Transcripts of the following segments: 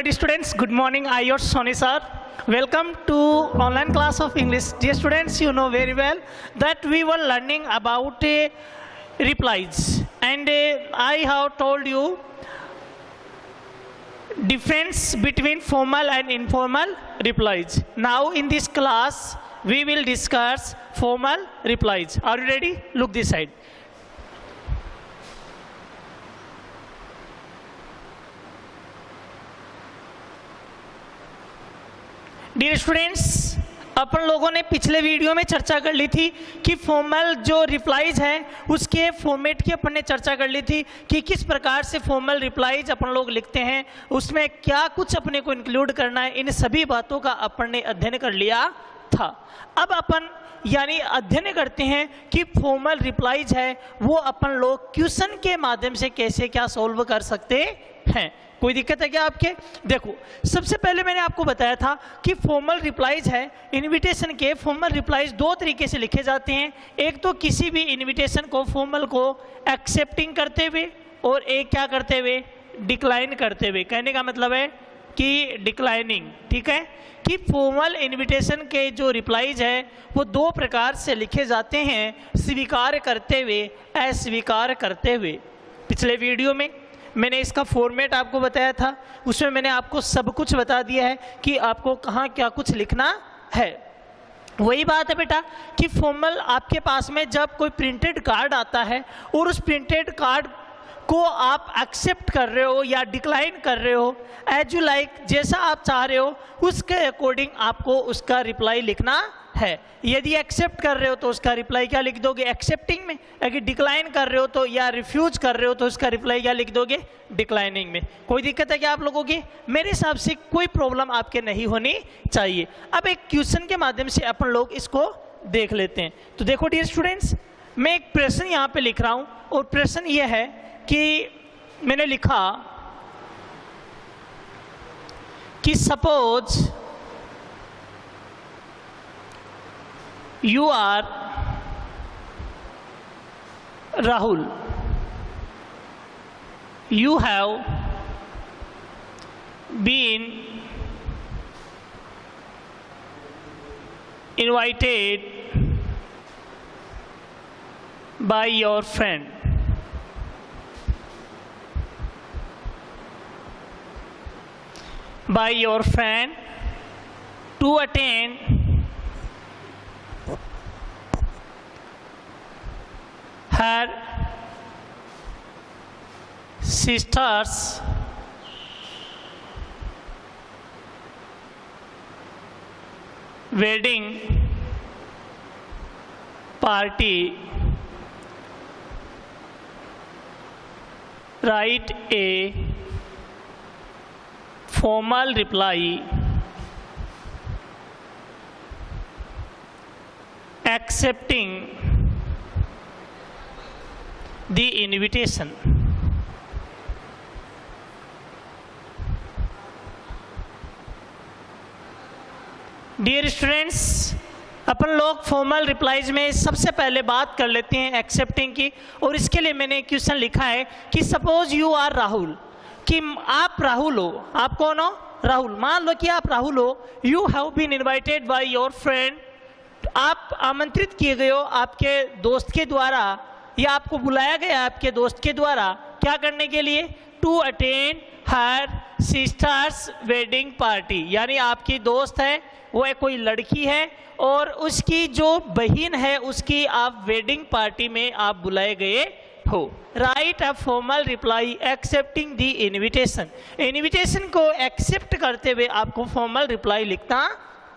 dear students, good morning. I your Sony sir. Welcome to online class of English. Dear students, you know very well that we were learning about replies, and I have told you difference between formal and informal replies. Now in this class we will discuss formal replies. Are you ready? Look this side. Dear students, अपन लोगों ने पिछले video में चर्चा कर ली थी कि formal जो रिप्लाईज हैं उसके फॉर्मेट की अपन ने चर्चा कर ली थी कि किस प्रकार से फॉर्मल रिप्लाईज अपन लोग लिखते हैं, उसमें क्या कुछ अपने को इंक्लूड करना है। इन सभी बातों का अपन ने अध्ययन कर लिया था। अब अपन यानी अध्ययन करते हैं कि फॉर्मल रिप्लाईज है वो अपन लोग क्वेश्चन के माध्यम से कैसे क्या सॉल्व कर सकते हैं। कोई दिक्कत है क्या आपके? देखो, सबसे पहले मैंने आपको बताया था कि फॉर्मल रिप्लाईज है, इनविटेशन के फॉर्मल रिप्लाईज दो तरीके से लिखे जाते हैं। एक तो किसी भी इनविटेशन को फॉर्मल को एक्सेप्टिंग करते हुए और एक क्या करते हुए, डिक्लाइन करते हुए। कहने का मतलब है कि डिक्लाइनिंग, ठीक है, कि फॉर्मल इनविटेशन के जो रिप्लाईज है वो दो प्रकार से लिखे जाते हैं, स्वीकार करते हुए, अस्वीकार करते हुए। पिछले वीडियो में मैंने इसका फॉर्मेट आपको बताया था, उसमें मैंने आपको सब कुछ बता दिया है कि आपको कहाँ क्या कुछ लिखना है। वही बात है बेटा कि फॉर्मल आपके पास में जब कोई प्रिंटेड कार्ड आता है और उस प्रिंटेड कार्ड को आप एक्सेप्ट कर रहे हो या डिक्लाइन कर रहे हो, एज यू लाइक, जैसा आप चाह रहे हो उसके अकॉर्डिंग आपको उसका रिप्लाई लिखना है। यदि एक्सेप्ट कर रहे हो तो उसका रिप्लाई क्या लिख दोगे, एक्सेप्टिंग में। अगर डिक्लाइन कर रहे हो तो या रिफ्यूज कर रहे हो तो उसका रिप्लाई क्या लिख दोगे, डिक्लाइनिंग में। कोई दिक्कत है क्या आप लोगों की? मेरे हिसाब से कोई प्रॉब्लम आपके नहीं होनी चाहिए। अब एक क्वेश्चन के माध्यम से अपन लोग इसको देख लेते हैं। तो देखो डियर स्टूडेंट्स, मैं एक प्रश्न यहाँ पे लिख रहा हूँ और प्रश्न ये है कि मैंने लिखा कि suppose you are Rahul, you have been invited by your friend to attend her sister's wedding party. Write a formal reply accepting the invitation. Dear students, अपन लोग फॉर्मल रिप्लाईज में सबसे पहले बात कर लेते हैं एक्सेप्टिंग की, और इसके लिए मैंने क्वेश्चन लिखा है कि सपोज यू आर राहुल, कि आप राहुल हो। आप कौन हो? राहुल। मान लो कि आप राहुल हो। You have been invited by your friend, आप आमंत्रित किए गए हो आपके दोस्त के द्वारा, या आपको बुलाया गया आपके दोस्त के द्वारा क्या करने के लिए, to attend her sister's wedding party. यानी आपकी दोस्त है, वो एक कोई लड़की है और उसकी जो बहन है उसकी आप वेडिंग पार्टी में आप बुलाए गए हो। Right a formal reply accepting the invitation. Invitation को एक्सेप्ट करते हुए आपको फॉर्मल रिप्लाई लिखना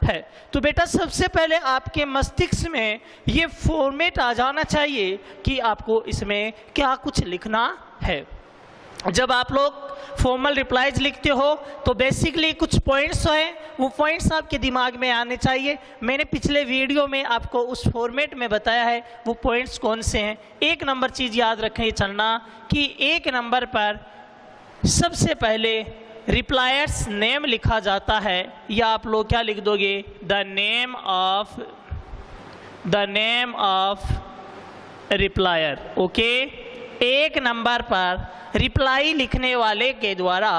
है। तो बेटा सबसे पहले आपके मस्तिष्क में ये फॉर्मेट आ जाना चाहिए कि आपको इसमें क्या कुछ लिखना है। जब आप लोग फॉर्मल रिप्लाईज लिखते हो तो बेसिकली कुछ पॉइंट्स हैं, वो पॉइंट्स आपके दिमाग में आने चाहिए। मैंने पिछले वीडियो में आपको उस फॉर्मेट में बताया है वो पॉइंट्स कौन से हैं। एक नंबर चीज़ याद रखें चलना कि एक नंबर पर सबसे पहले रिप्लायर्स नेम लिखा जाता है, या आप लोग क्या लिख दोगे, the name of replier. Okay, एक नंबर पर रिप्लाई लिखने वाले के द्वारा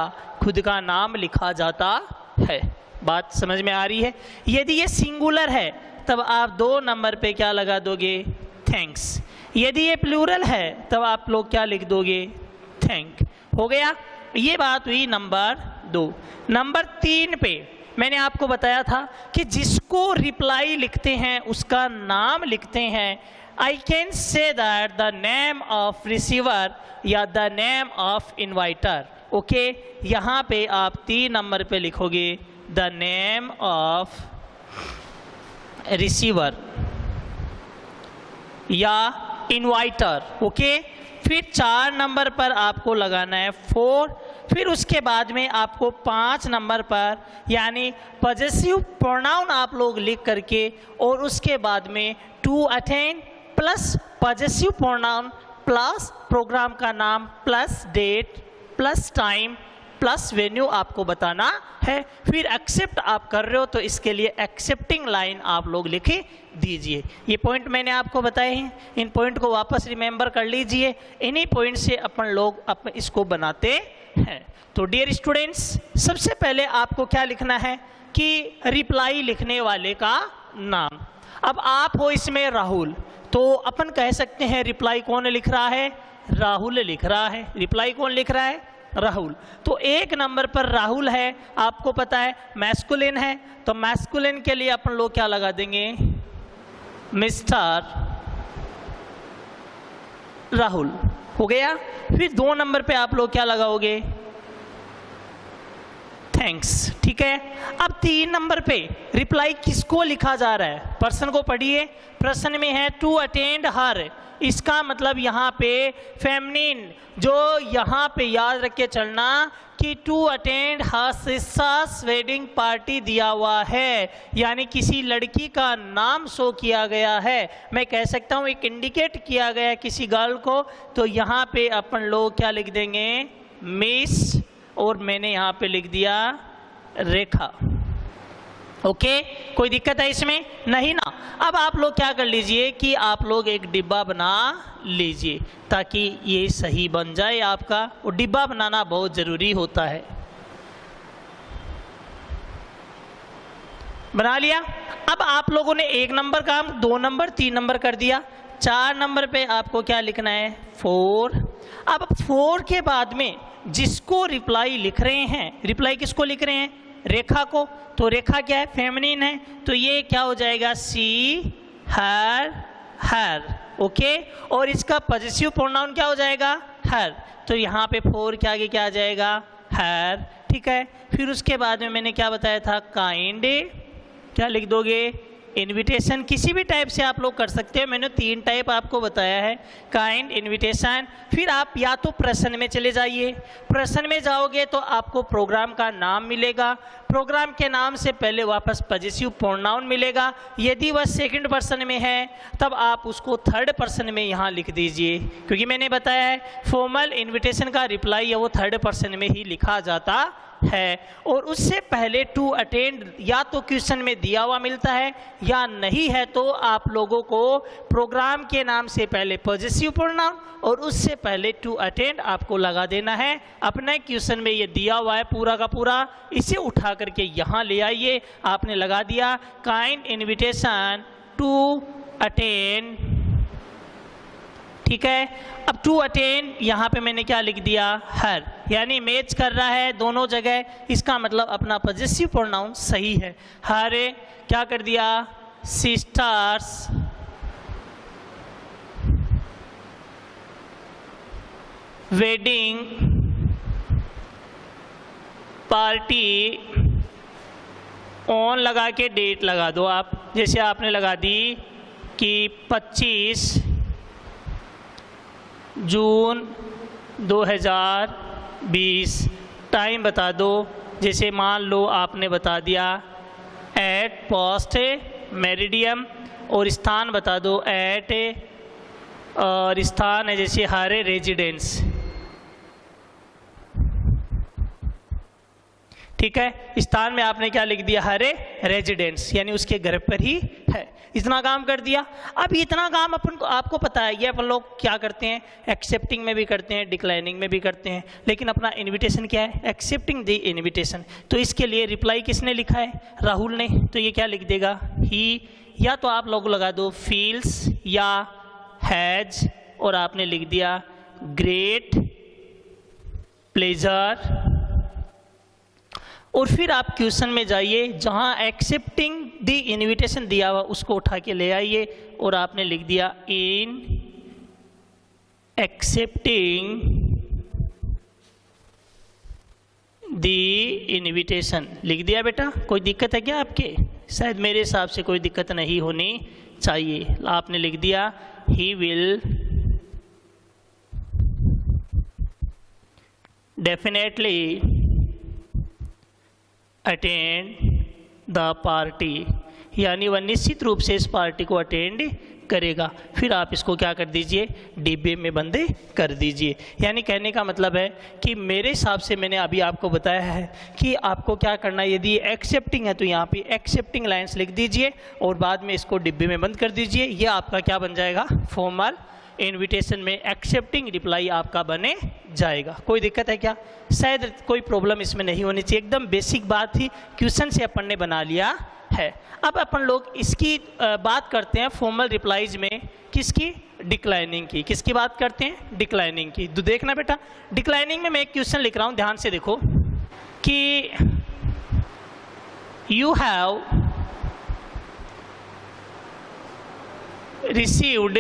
खुद का नाम लिखा जाता है। बात समझ में आ रही है? यदि ये सिंगुलर है तब आप 2 नंबर पे क्या लगा दोगे? थैंक्स। यदि ये प्लूरल है तब आप लोग क्या लिख दोगे? थैंक। हो गया? ये बात हुई नंबर 2। नंबर 3 पे मैंने आपको बताया था कि जिसको रिप्लाई लिखते हैं उसका नाम लिखते हैं। I can say that the name of receiver या the name of inviter. Okay, यहाँ पे आप 3 नंबर पे लिखोगे द नेम ऑफ रिसीवर या इन्वाइटर। ओके, फिर 4 नंबर पर आपको लगाना है 4। फिर उसके बाद में आपको 5 नंबर पर यानी पॉजेसिव प्रोनाउन आप लोग लिख करके और उसके बाद में to attend plus possessive pronoun plus programme का नाम plus date plus time plus venue आपको बताना है। फिर एक्सेप्ट आप कर रहे हो तो इसके लिए एक्सेप्टिंग लाइन आप लोग लिखे दीजिए। ये पॉइंट मैंने आपको बताए हैं, इन पॉइंट को वापस रिमेंबर कर लीजिए। इन्हीं पॉइंट से अपन लोग इसको बनाते हैं। तो डियर स्टूडेंट्स, सबसे पहले आपको क्या लिखना है कि रिप्लाई लिखने वाले का नाम। अब आप हो इसमें राहुल, तो अपन कह सकते हैं रिप्लाई कौन लिख रहा है? राहुल लिख रहा है। रिप्लाई कौन लिख रहा है? राहुल। तो 1 नंबर पर राहुल है, आपको पता है मैस्कुलिन है, तो मैस्कुलिन के लिए अपन लोग क्या लगा देंगे? मिस्टर राहुल। हो गया? फिर 2 नंबर पे आप लोग क्या लगाओगे? थैंक्स। ठीक है। अब 3 नंबर पे रिप्लाई किसको लिखा जा रहा है? पर्सन को पढ़िए। प्रश्न में है टू अटेंड हर, इसका मतलब यहाँ पे फेमिनिन, जो यहाँ पे याद रख के चलना कि to attend her sister's wedding party दिया हुआ है, यानी किसी लड़की का नाम शो किया गया है। मैं कह सकता हूँ एक इंडिकेट किया गया है किसी गर्ल को, तो यहाँ पे अपन लोग क्या लिख देंगे? मिस, और मैंने यहाँ पे लिख दिया रेखा। ओके, कोई दिक्कत है इसमें? नहीं ना। अब आप लोग क्या कर लीजिए कि आप लोग एक डिब्बा बना लीजिए ताकि ये सही बन जाए आपका, और डिब्बा बनाना बहुत ज़रूरी होता है। बना लिया? अब आप लोगों ने 1 नंबर काम 2 नंबर 3 नंबर कर दिया। 4 नंबर पे आपको क्या लिखना है? 4। अब 4 के बाद में जिसको रिप्लाई लिख रहे हैं, रिप्लाई किसको लिख रहे हैं? रेखा को। तो रेखा क्या है? फेमिनिन है, तो ये क्या हो जाएगा? सी, हर, हर। ओके, और इसका पॉजेसिव प्रोनाउन क्या हो जाएगा? हर। तो यहाँ पे 4 के आगे क्या आ जाएगा? हर। ठीक है। फिर उसके बाद में मैंने क्या बताया था? काइंड। क्या लिख दोगे? इनविटेशन। किसी भी टाइप से आप लोग कर सकते हैं, मैंने 3 टाइप आपको बताया है, काइंड, इनविटेशन। फिर आप या तो प्रश्न में चले जाइए, प्रश्न में जाओगे तो आपको प्रोग्राम का नाम मिलेगा, प्रोग्राम के नाम से पहले वापस पॉजेसिव प्रोनाउन मिलेगा। यदि वह 2nd पर्सन में है तब आप उसको 3rd पर्सन में यहाँ लिख दीजिए, क्योंकि मैंने बताया है फॉर्मल इन्विटेशन का रिप्लाई है वो 3rd पर्सन में ही लिखा जाता है। और उससे पहले टू अटेंड या तो क्वेश्चन में दिया हुआ मिलता है या नहीं है, तो आप लोगों को प्रोग्राम के नाम से पहले पॉजेसिव प्रोनाउन और उससे पहले टू अटेंड आपको लगा देना है। अपने क्वेश्चन में ये दिया हुआ है पूरा का पूरा, इसे उठा करके यहाँ ले आइए। आपने लगा दिया काइंड इनविटेशन टू अटेंड। ठीक है। अब टू अटेंड यहाँ पे मैंने क्या लिख दिया? हर, यानी मैच कर रहा है दोनों जगह, इसका मतलब अपना पॉजेसिव प्रोनाउन सही है। हर क्या कर दिया? सिस्टर्स वेडिंग पार्टी ऑन लगा के डेट लगा दो आप। जैसे आपने लगा दी कि 25 जून 2020, टाइम बता दो। जैसे मान लो आपने बता दिया एट पोस्ट मेरिडियम, और स्थान बता दो एट, और स्थान है जैसे हरे रेजिडेंस। ठीक है। स्थान में आपने क्या लिख दिया? हरे रेजिडेंस, यानी उसके घर पर ही है। इतना काम कर दिया। अब इतना काम आपको पता है, ये अपन लोग क्या करते हैं, एक्सेप्टिंग में भी करते हैं, डिक्लाइनिंग में भी करते हैं, लेकिन अपना इन्विटेशन क्या है, एक्सेप्टिंग द इन्विटेशन। तो इसके लिए रिप्लाई किसने लिखा है, राहुल ने। तो ये क्या लिख देगा, ही, या तो आप लोग लगा दो फील्स या हैज, और आपने लिख दिया ग्रेट प्लेजर। और फिर आप क्वेश्चन में जाइए, जहां एक्सेप्टिंग द इनविटेशन दिया हुआ उसको उठा के ले आइए, और आपने लिख दिया इन एक्सेप्टिंग द इनविटेशन, लिख दिया बेटा। कोई दिक्कत है क्या आपके? शायद मेरे हिसाब से कोई दिक्कत नहीं होनी चाहिए। आपने लिख दिया he will definitely attend the party, यानी वह निश्चित रूप से इस पार्टी को अटेंड करेगा। फिर आप इसको क्या कर दीजिए, डिब्बे में बंद कर दीजिए। यानी कहने का मतलब है कि मेरे हिसाब से मैंने अभी आपको बताया है कि आपको क्या करना है, यदि एक्सेप्टिंग है तो यहाँ पे एक्सेप्टिंग लाइन्स लिख दीजिए और बाद में इसको डिब्बे में बंद कर दीजिए। ये आपका क्या बन जाएगा, फॉर्मल इनविटेशन में एक्सेप्टिंग रिप्लाई आपका बने जाएगा। कोई दिक्कत है क्या? शायद कोई प्रॉब्लम इसमें नहीं होनी चाहिए, एकदम बेसिक बात थी, क्वेश्चन से अपन ने बना लिया है। अब अपन लोग इसकी बात करते हैं फॉर्मल रिप्लाईज में, किसकी, डिक्लाइनिंग की। किसकी बात करते हैं, डिक्लाइनिंग की। तो देखना बेटा, डिक्लाइनिंग में मैं एक क्वेश्चन लिख रहा हूँ, ध्यान से देखो कि you have received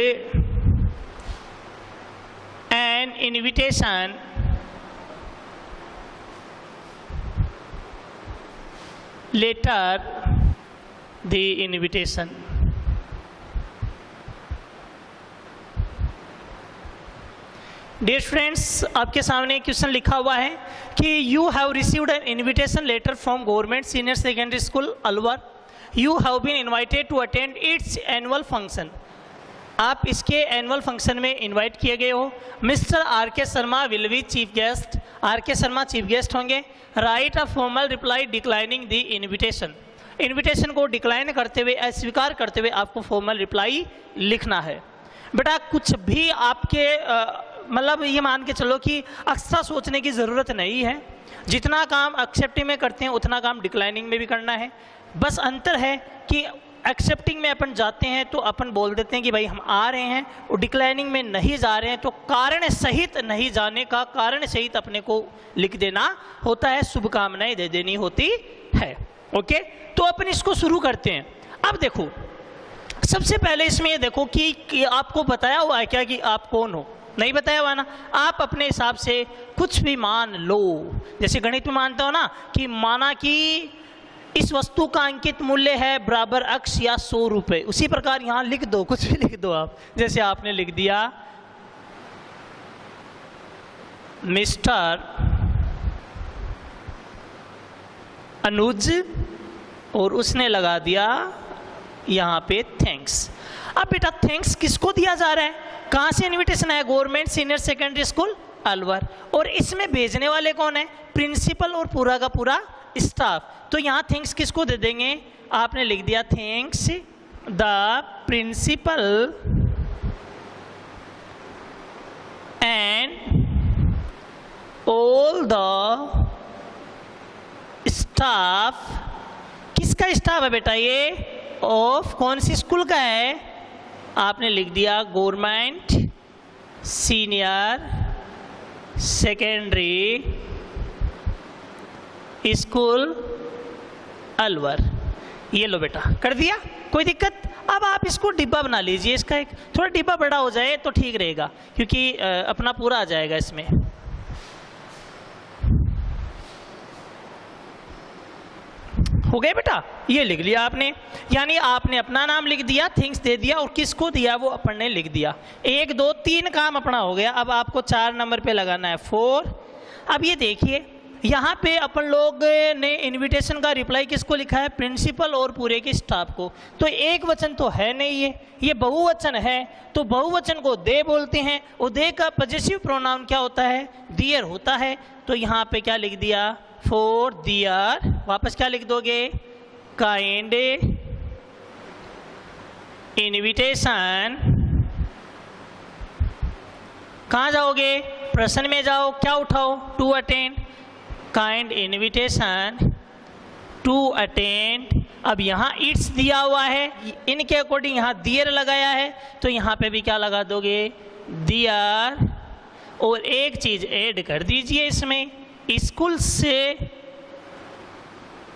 an invitation letter, the invitation। Dear friends, आपके सामने क्वेश्चन लिखा हुआ है कि you have received an invitation letter from government senior secondary school Alwar. You have been invited to attend its annual function. आप इसके annual function में invite किए गए हो। Mister R K Sharma will be chief guest. R K Sharma chief guest होंगे। Write a formal reply declining the invitation. Invitation को decline करते हुए, अस्वीकार करते हुए आपको फॉर्मल रिप्लाई लिखना है। बेटा कुछ भी आपके मतलब ये मान के चलो कि एक्स्ट्रा सोचने की ज़रूरत नहीं है। जितना काम एक्सेप्टिंग में करते हैं उतना काम डिक्लाइनिंग में भी करना है। बस अंतर है कि एक्सेप्टिंग में अपन जाते हैं तो अपन बोल देते हैं कि भाई हम आ रहे हैं, और डिक्लाइनिंग में नहीं जा रहे हैं तो कारण सहित नहीं जाने का कारण सहित अपने को लिख देना होता है, शुभकामनाएं दे देनी होती है। ओके, तो अपन इसको शुरू करते हैं। अब देखो, सबसे पहले इसमें ये देखो कि आपको बताया हुआ है क्या कि आप कौन हो, नहीं बताया हुआ ना। आप अपने हिसाब से कुछ भी मान लो, जैसे गणित में मानता हो ना कि माना कि इस वस्तु का अंकित मूल्य है बराबर x या 100 रुपये, उसी प्रकार यहाँ लिख दो, कुछ भी लिख दो आप। जैसे आपने लिख दिया मिस्टर अनुज, और उसने लगा दिया यहाँ पे थैंक्स। अब बेटा थैंक्स किसको दिया जा रहा है, कहाँ से इनविटेशन है, government senior secondary school Alwar, और इसमें भेजने वाले कौन है, प्रिंसिपल और पूरा का पूरा स्टाफ। तो यहाँ थैंक्स किसको दे देंगे, आपने लिख दिया thanks the principal and all the staff. किसका स्टाफ है बेटा ये, ऑफ कौन सी स्कूल का है, आपने लिख दिया government senior secondary school Alwar. ये लो बेटा, कर दिया, कोई दिक्कत। अब आप इसको डिब्बा बना लीजिए, इसका एक थोड़ा डिब्बा बड़ा हो जाए तो ठीक रहेगा, क्योंकि अपना पूरा आ जाएगा इसमें। हो गया बेटा, ये लिख लिया आपने, यानी आपने अपना नाम लिख दिया, थिंग्स दे दिया, और किसको दिया वो अपन ने लिख दिया। 1 2 3 काम अपना हो गया। अब आपको 4 नंबर पे लगाना है 4। अब ये देखिए, यहाँ पे अपन लोग ने इनविटेशन का रिप्लाई किसको लिखा है, प्रिंसिपल और पूरे के स्टाफ को। तो एक वचन तो है नहीं, ये बहुवचन है, तो बहुवचन को दे बोलते हैं, और दे का पॉजेसिव प्रोनाउन क्या होता है, दियर होता है। तो यहाँ पे क्या लिख दिया, फॉर दियर। वापस क्या लिख दोगे, काइंड इनविटेशन, कहाँ जाओगे, प्रश्न में जाओ, क्या उठाओ, to attend, kind invitation to attend. अब यहाँ इट्स दिया हुआ है, इनके अकॉर्डिंग यहाँ दियर लगाया है, तो यहाँ पे भी क्या लगा दोगे, दियर। और एक चीज ऐड कर दीजिए इसमें, स्कूल से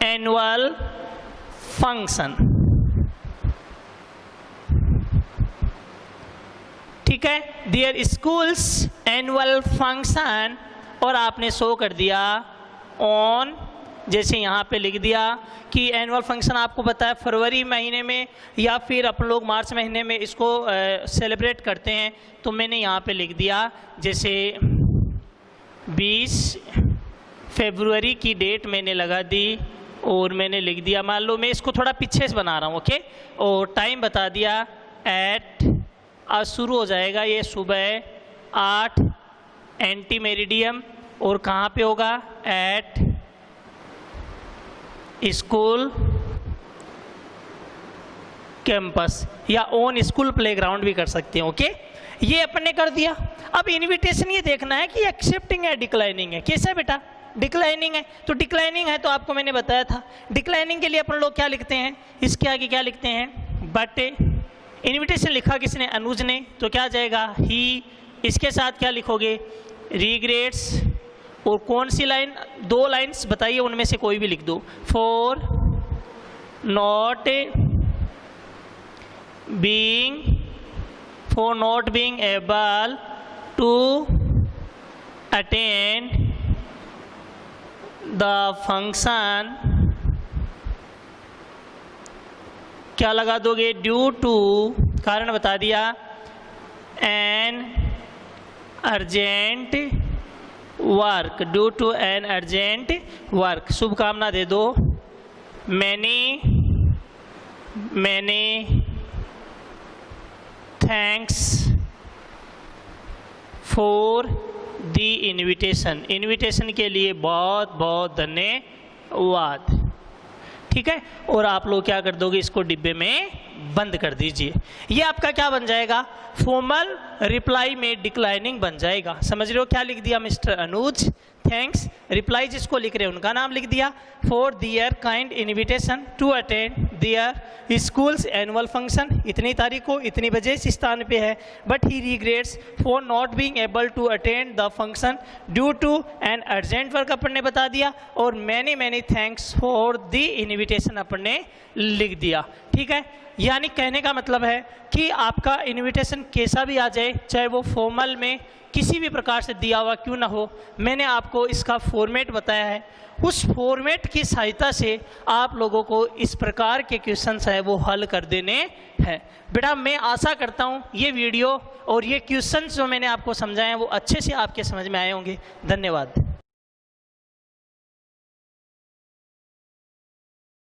एनुअल फंक्शन, ठीक है, देयर स्कूल्स एनुअल फंक्शन, और आपने शो कर दिया ऑन, जैसे यहाँ पे लिख दिया कि एनुअल फंक्शन आपको पता है फरवरी महीने में या फिर अपन लोग मार्च महीने में इसको सेलिब्रेट करते हैं, तो मैंने यहाँ पे लिख दिया जैसे 20 फरवरी की डेट मैंने लगा दी, और मैंने लिख दिया, मान लो मैं इसको थोड़ा पीछे से बना रहा हूँ, ओके, और टाइम बता दिया एट, आज शुरू हो जाएगा ये सुबह 8 एंटी मेरिडियम, और कहाँ पे होगा, एट स्कूल कैंपस, या ऑन स्कूल प्लेग्राउंड भी कर सकते हैं, ओके। ये अपन ने कर दिया। अब इनविटेशन ये देखना है कि एक्सेप्टिंग है डिक्लाइनिंग है, कैसा है बेटा, डिक्लाइनिंग है, तो डिक्लाइनिंग है तो आपको मैंने बताया था, डिक्लाइनिंग के लिए अपन लोग क्या लिखते हैं, इसके आगे क्या लिखते हैं, बट। इनविटेशन लिखा किसने, अनुज ने, तो क्या जाएगा, ही। इसके साथ क्या लिखोगे, रिग्रेट्स, और कौन सी लाइन, 2 लाइन्स बताइए, उनमें से कोई भी लिख दो, for not being able to attend the function, क्या लगा दोगे, ड्यू टू, कारण बता दिया, an urgent work, due to an urgent work, शुभकामना दे दो, many thanks for the invitation, invitation के लिए बहुत बहुत धन्यवाद, ठीक है। और आप लोग क्या कर दोगे, इसको डिब्बे में बंद कर दीजिए। ये आपका क्या बन जाएगा, फॉर्मल रिप्लाई में डिक्लाइनिंग बन जाएगा। समझ रहे हो, क्या लिख दिया, मिस्टर अनुज थैंक्स, रिप्लाई जिसको लिख रहे हैं उनका नाम लिख दिया, for their kind invitation to attend their schools annual function, इतनी तारीख को इतनी बजे इस स्थान पे है, but he regrets for not being able to attend the function due to an urgent work अपन ने बता दिया, और many thanks for the invitation अपन ने लिख दिया, ठीक है। यानी कहने का मतलब है कि आपका इनविटेशन कैसा भी आ जाए, चाहे वो फॉर्मल में किसी भी प्रकार से दिया हुआ क्यों ना हो, मैंने आपको इसका फॉर्मेट बताया है, उस फॉर्मेट की सहायता से आप लोगों को इस प्रकार के क्वेश्चंस है वो हल कर देने हैं। बेटा मैं आशा करता हूँ ये वीडियो और ये क्वेश्चंस जो मैंने आपको समझाए हैं वो अच्छे से आपके समझ में आए होंगे। धन्यवाद।